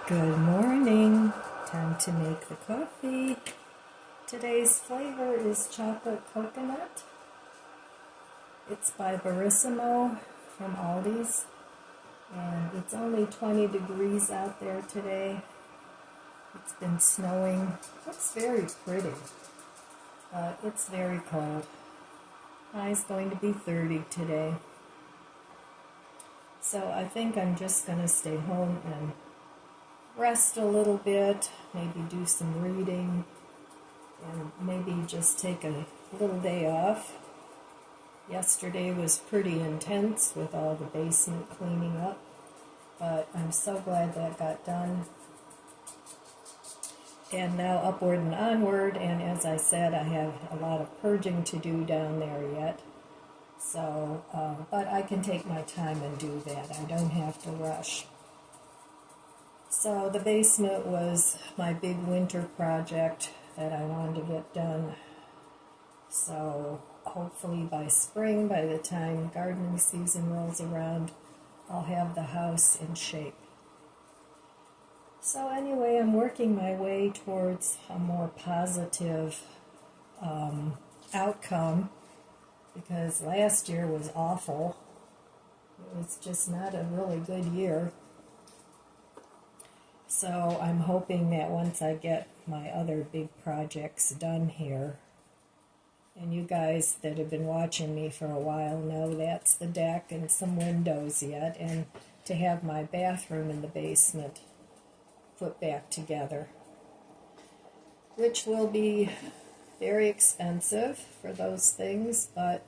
Good morning. Time to make the coffee. Today's flavor is chocolate coconut. It's by Barissimo from Aldi's, and it's only 20 degrees out there today. It's been snowing. It's very pretty, but it's very cold. High's going to be 30 today. So I think I'm just going to stay home and rest a little bit, maybe do some reading, and maybe just take a little day off. Yesterday was pretty intense with all the basement cleaning up, but I'm so glad that got done. And now upward and onward, and as I said, I have a lot of purging to do down there yet. So, but I can take my time and do that. I don't have to rush. So the basement was my big winter project that I wanted to get done. So hopefully by spring, by the time gardening season rolls around, I'll have the house in shape. So anyway, I'm working my way towards a more positive outcome, because last year was awful. It was just not a really good year. So I'm hoping that once I get my other big projects done here, and you guys that have been watching me for a while know that's the deck and some windows yet, and to have my bathroom in the basement put back together, which will be very expensive for those things, but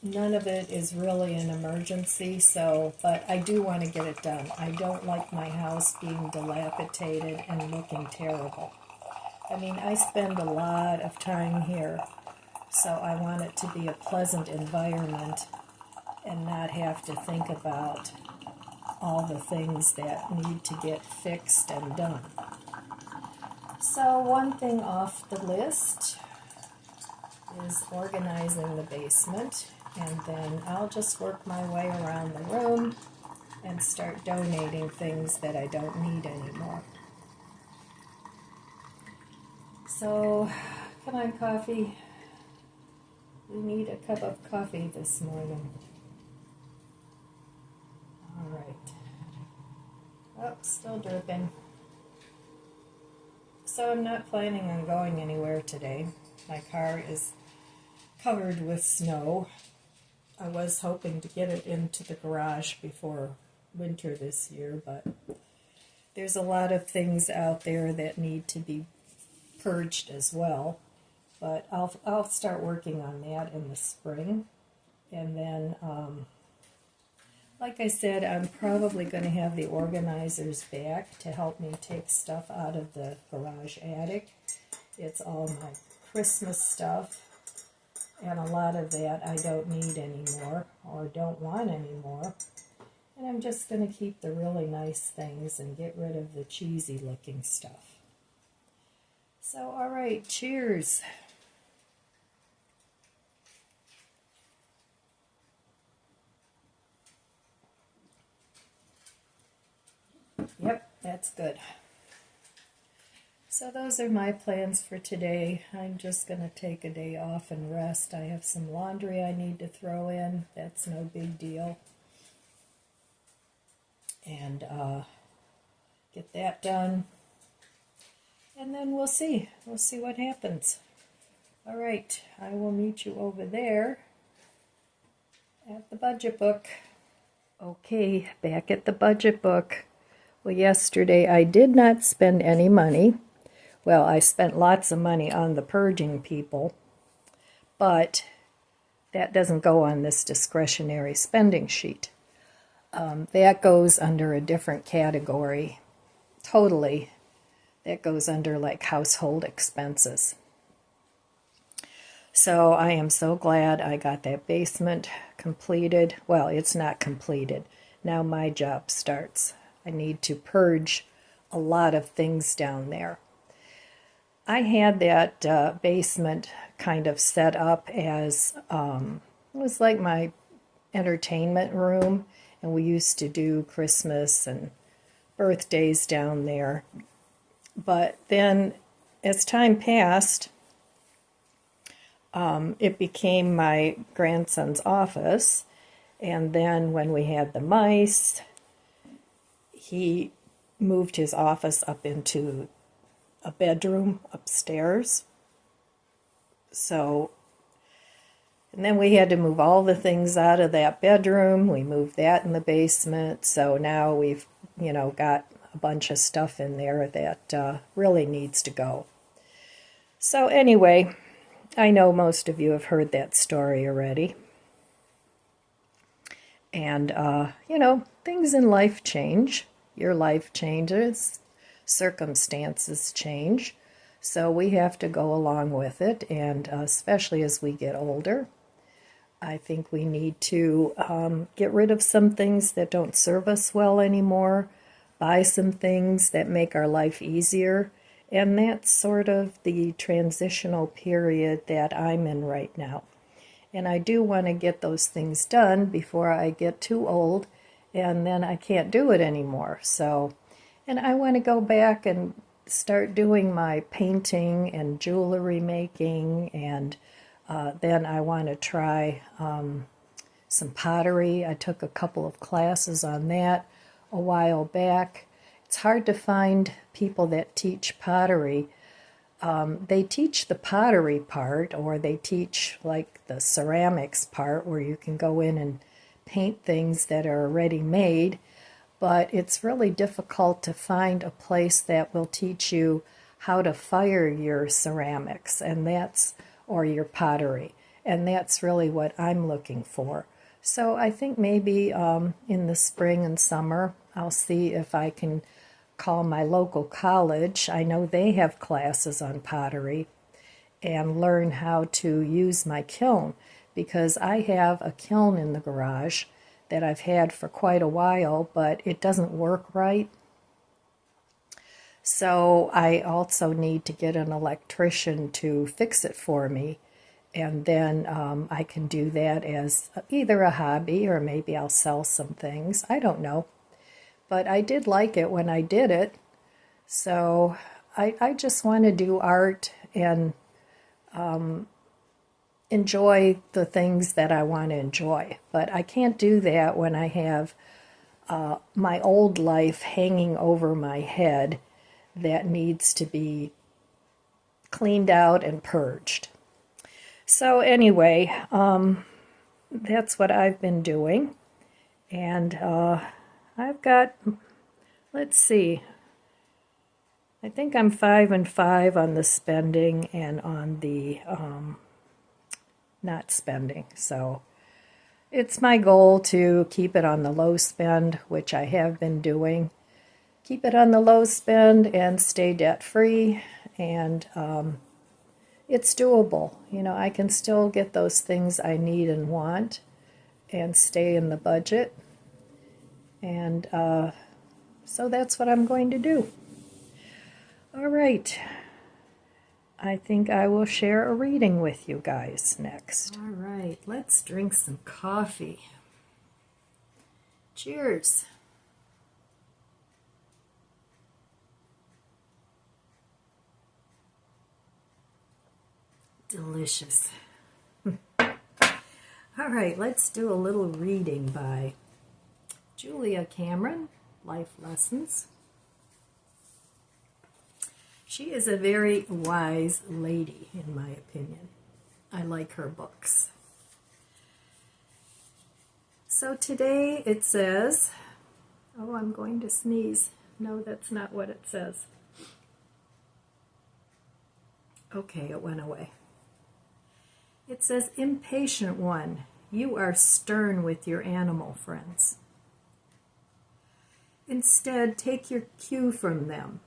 none of it is really an emergency, but I do want to get it done. I don't like my house being dilapidated and looking terrible. I mean, I spend a lot of time here, so I want it to be a pleasant environment and not have to think about all the things that need to get fixed and done. So one thing off the list is organizing the basement, and then I'll just work my way around the room and start donating things that I don't need anymore. So, come on, coffee. We need a cup of coffee this morning. All right. Oh, still dripping. So I'm not planning on going anywhere today. My car is covered with snow. I was hoping to get it into the garage before winter this year, but there's a lot of things out there that need to be purged as well. But I'll start working on that in the spring. And then, like I said, I'm probably going to have the organizers back to help me take stuff out of the garage attic. It's all my Christmas stuff. And a lot of that I don't need anymore or don't want anymore. And I'm just going to keep the really nice things and get rid of the cheesy looking stuff. So, all right, cheers. Yep, that's good. So those are my plans for today. I'm just going to take a day off and rest. I have some laundry I need to throw in. That's no big deal. And get that done. And then we'll see. We'll see what happens. All right, I will meet you over there at the budget book. Okay, back at the budget book. Well, yesterday I did not spend any money. Well, I spent lots of money on the purging people, but that doesn't go on this discretionary spending sheet. That goes under a different category. Totally. That goes under like household expenses. So I am so glad I got that basement completed. Well, it's not completed. Now my job starts. I need to purge a lot of things down there. I had that basement kind of set up as, it was like my entertainment room, and we used to do Christmas and birthdays down there. But then as time passed, it became my grandson's office. And then when we had the mice, he moved his office up into a bedroom upstairs. So, and then we had to move all the things out of that bedroom. We moved that in the basement. So now we've, got a bunch of stuff in there that really needs to go. So anyway, I know most of you have heard that story already. And, things in life change. Your life changes. Circumstances change. So we have to go along with it. And especially as we get older, I think we need to get rid of some things that don't serve us well anymore. Buy some things that make our life easier. And that's sort of the transitional period that I'm in right now. And I do want to get those things done before I get too old and then I can't do it anymore. So, and I want to go back and start doing my painting and jewelry making, and then I want to try some pottery. I took a couple of classes on that a while back. It's hard to find people that teach pottery. They teach the pottery part, or they teach like the ceramics part where you can go in and paint things that are already made, but it's really difficult to find a place that will teach you how to fire your ceramics, and or your pottery, and that's really what I'm looking for. So I think maybe in the spring and summer I'll see if I can call my local college. I know they have classes on pottery, and learn how to use my kiln, because I have a kiln in the garage that I've had for quite a while, but it doesn't work right. So I also need to get an electrician to fix it for me, and then I can do that as either a hobby, or maybe I'll sell some things. I don't know. But I did like it when I did it. So I just want to do art and enjoy the things that I want to enjoy. But I can't do that when I have my old life hanging over my head that needs to be cleaned out and purged. So anyway, that's what I've been doing. And I've got, let's see, I think I'm 5 and 5 on the spending and on the not spending. So it's my goal to keep it on the low spend, which I have been doing. Keep it on the low spend and stay debt free, and it's doable. I can still get those things I need and want and stay in the budget. And so that's what I'm going to do. All right. I think I will share a reading with you guys next. All right. Let's drink some coffee. Cheers. Delicious. All right. Let's do a little reading by Julia Cameron, Life Lessons. She is a very wise lady, in my opinion. I like her books. So today it says, oh, I'm going to sneeze. No, that's not what it says. Okay, it went away. It says, impatient one, you are stern with your animal friends. Instead, take your cue from them.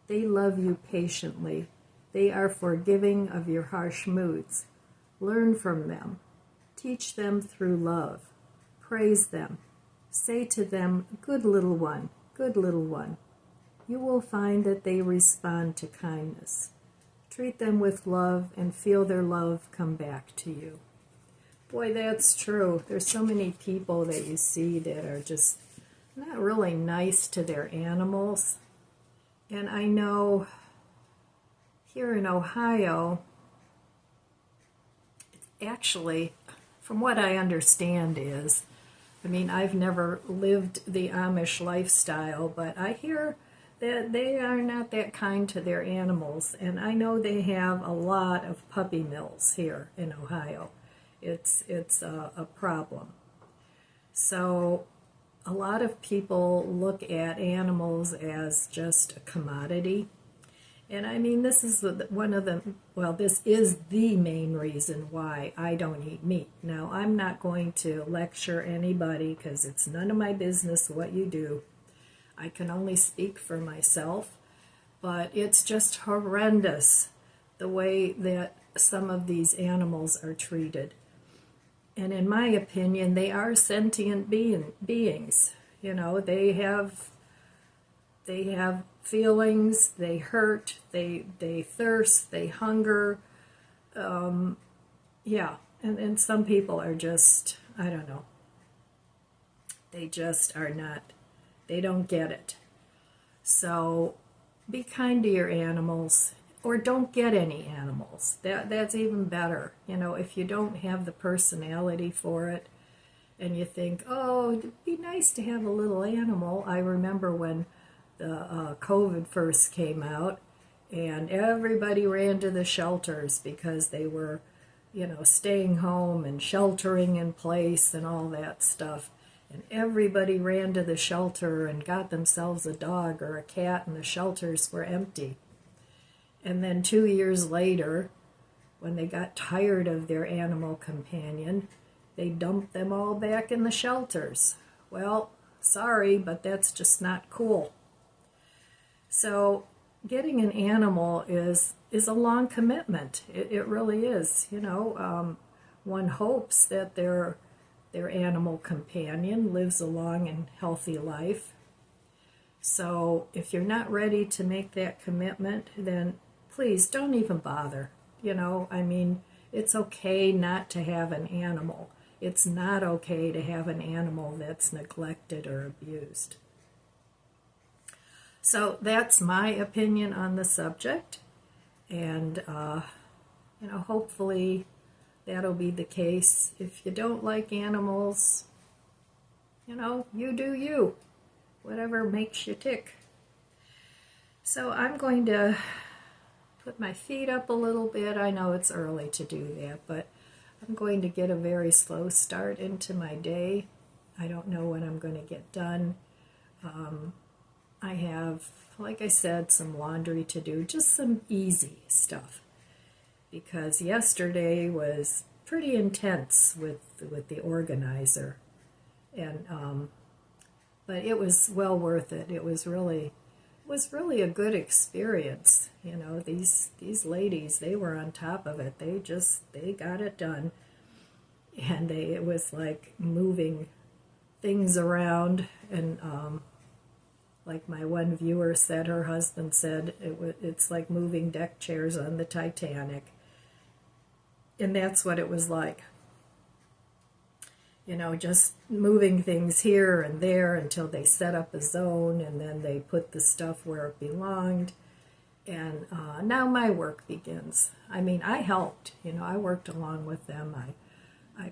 They love you patiently. They are forgiving of your harsh moods. Learn from them. Teach them through love. Praise them. Say to them, good little one, good little one. You will find that they respond to kindness. Treat them with love and feel their love come back to you. Boy, that's true. There's so many people that you see that are just not really nice to their animals. And I know here in Ohio, actually, from what I understand is, I mean, I've never lived the Amish lifestyle, but I hear that they are not that kind to their animals. And I know they have a lot of puppy mills here in Ohio. It's a problem. So a lot of people look at animals as just a commodity. And I mean, this is one of the, well, this is the main reason why I don't eat meat. Now, I'm not going to lecture anybody because it's none of my business what you do. I can only speak for myself, but it's just horrendous the way that some of these animals are treated. And in my opinion, they are sentient beings. You know, they have feelings, they hurt, they thirst, they hunger. Yeah, and some people are just, I don't know, they just are not, they don't get it. So be kind to your animals, or don't get any animals. That's even better. You know, if you don't have the personality for it, and you think, oh, it'd be nice to have a little animal. I remember when the COVID first came out, and everybody ran to the shelters because they were, you know, staying home and sheltering in place and all that stuff. And everybody ran to the shelter and got themselves a dog or a cat, and the shelters were empty. And then 2 years later, when they got tired of their animal companion, they dumped them all back in the shelters. Well, sorry, but that's just not cool. So getting an animal is a long commitment. It really is. You know, one hopes that their animal companion lives a long and healthy life. So if you're not ready to make that commitment, then please don't even bother. You know, I mean, it's okay not to have an animal. It's not okay to have an animal that's neglected or abused. So that's my opinion on the subject, and you know, hopefully that'll be the case. If you don't like animals, you know, you do you, whatever makes you tick. So I'm going to put my feet up a little bit. I know it's early to do that, but I'm going to get a very slow start into my day. I don't know when I'm going to get done. I have, like I said, some laundry to do, just some easy stuff, because yesterday was pretty intense with the organizer, and but it was well worth it. It was really a good experience. You know, these ladies, they were on top of it. They got it done, and it was like moving things around, and like my one viewer said, her husband said, it's like moving deck chairs on the Titanic. And that's what it was like. You know, just moving things here and there until they set up a zone, and then they put the stuff where it belonged. And now my work begins. I mean, I helped. You know, I worked along with them. I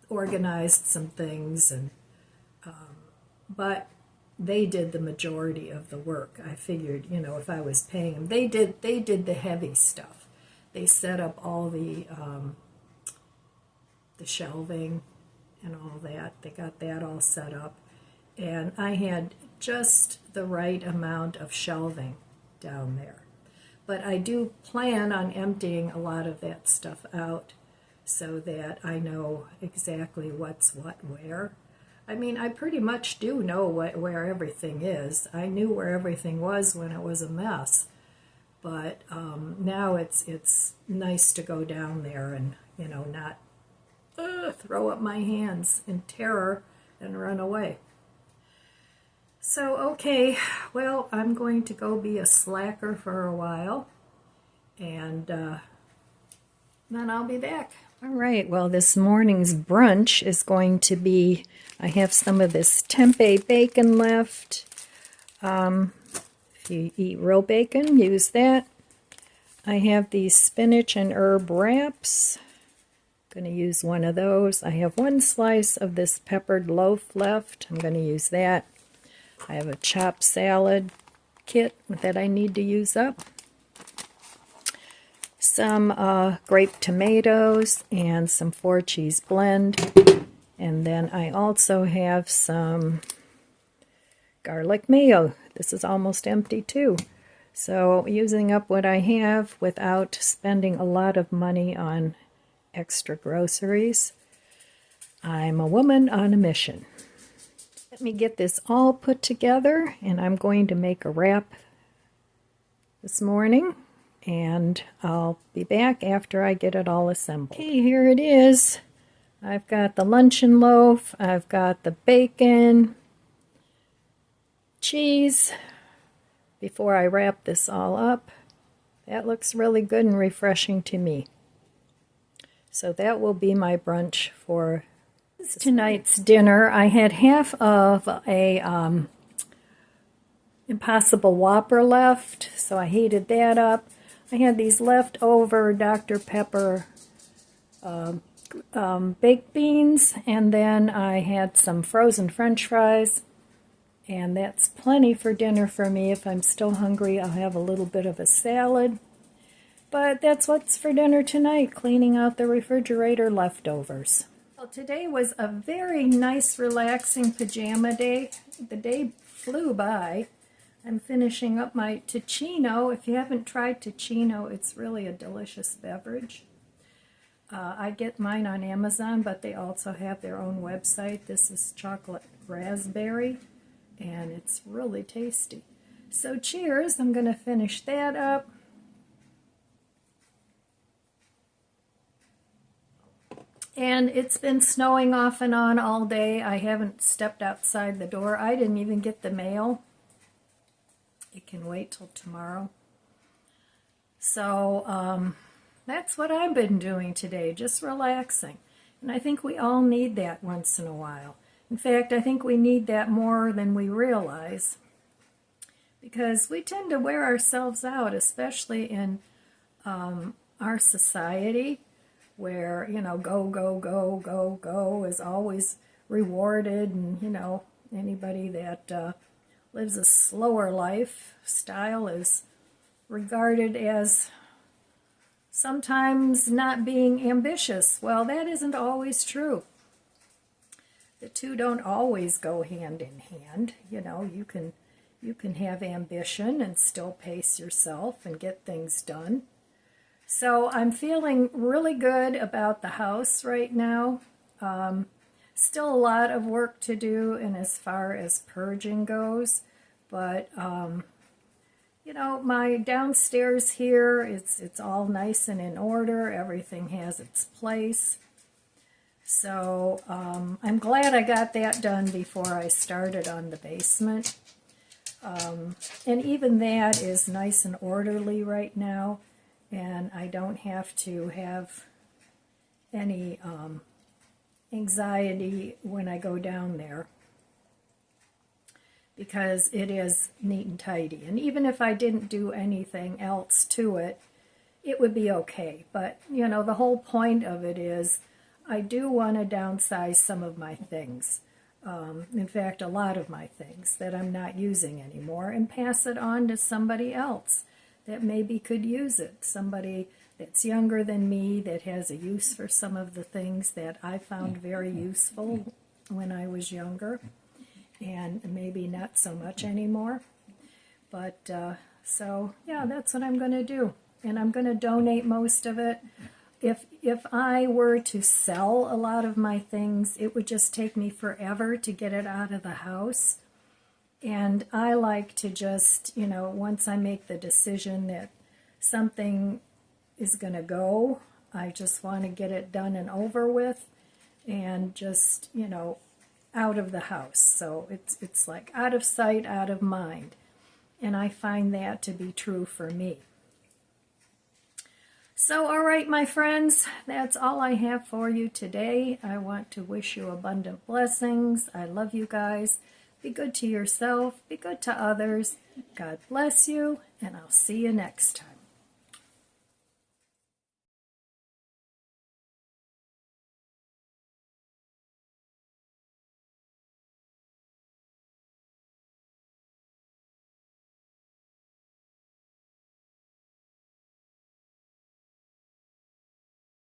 organized some things, and but they did the majority of the work. I figured, you know, if I was paying them, they did the heavy stuff. They set up all the shelving and all that. They got that all set up, and I had just the right amount of shelving down there. But I do plan on emptying a lot of that stuff out so that I know exactly what's what where. I mean, I pretty much do know where everything is. I knew where everything was when it was a mess. But now it's nice to go down there and, you know, not throw up my hands in terror and run away. So, okay, well, I'm going to go be a slacker for a while, and then I'll be back. All right, well, this morning's brunch is going to be, I have some of this tempeh bacon left. If you eat real bacon, use that. I have these spinach and herb wraps. I'm going to use one of those. I have one slice of this peppered loaf left. I'm going to use that. I have a chopped salad kit that I need to use up. Some grape tomatoes and some 4-cheese blend. And then I also have some garlic mayo. This is almost empty too. So using up what I have without spending a lot of money on extra groceries. I'm a woman on a mission. Let me get this all put together, and I'm going to make a wrap this morning. And I'll be back after I get it all assembled. Okay, here it is. I've got the luncheon loaf, I've got the bacon, cheese. Before I wrap this all up, that looks really good and refreshing to me. So that will be my brunch for tonight's dinner. I had half of a Impossible Whopper left, so I heated that up. I had these leftover Dr. Pepper baked beans, and then I had some frozen French fries, and that's plenty for dinner for me. If I'm still hungry, I'll have a little bit of a salad. But that's what's for dinner tonight, cleaning out the refrigerator leftovers. Well, today was a very nice, relaxing pajama day. The day flew by. I'm finishing up my Ticino. If you haven't tried Ticino, it's really a delicious beverage. I get mine on Amazon, but they also have their own website. This is chocolate raspberry, and it's really tasty. So cheers, I'm going to finish that up. And it's been snowing off and on all day. I haven't stepped outside the door. I didn't even get the mail. It can wait till tomorrow. So that's what I've been doing today, just relaxing. And I think we all need that once in a while. In fact, I think we need that more than we realize, because we tend to wear ourselves out, especially in our society, where, you know, go, go, go, go, go is always rewarded, and, you know, anybody that lives a slower lifestyle is regarded as sometimes not being ambitious. Well, that isn't always true. The two don't always go hand in hand. You know, you can have ambition and still pace yourself and get things done. So I'm feeling really good about the house right now. Still a lot of work to do, and as far as purging goes, but you know, my downstairs here, it's all nice and in order. Everything has its place. So I'm glad I got that done before I started on the basement. And even that is nice and orderly right now, and I don't have to have any anxiety when I go down there, because it is neat and tidy. And even if I didn't do anything else to it, it would be okay. But, you know, the whole point of it is I do want to downsize some of my things. In fact, a lot of my things that I'm not using anymore, and pass it on to somebody else that maybe could use it. Somebody that's younger than me that has a use for some of the things that I found very useful when I was younger, and maybe not so much anymore. But so yeah, that's what I'm going to do, and I'm going to donate most of it. If I were to sell a lot of my things, it would just take me forever to get it out of the house. And I like to just, you know, once I make the decision that something is going to go, I just want to get it done and over with, and just, you know, out of the house. So it's like out of sight, out of mind. And I find that to be true for me. So, all right, my friends, that's all I have for you today. I want to wish you abundant blessings. I love you guys. Be good to yourself. Be good to others. God bless you, and I'll see you next time.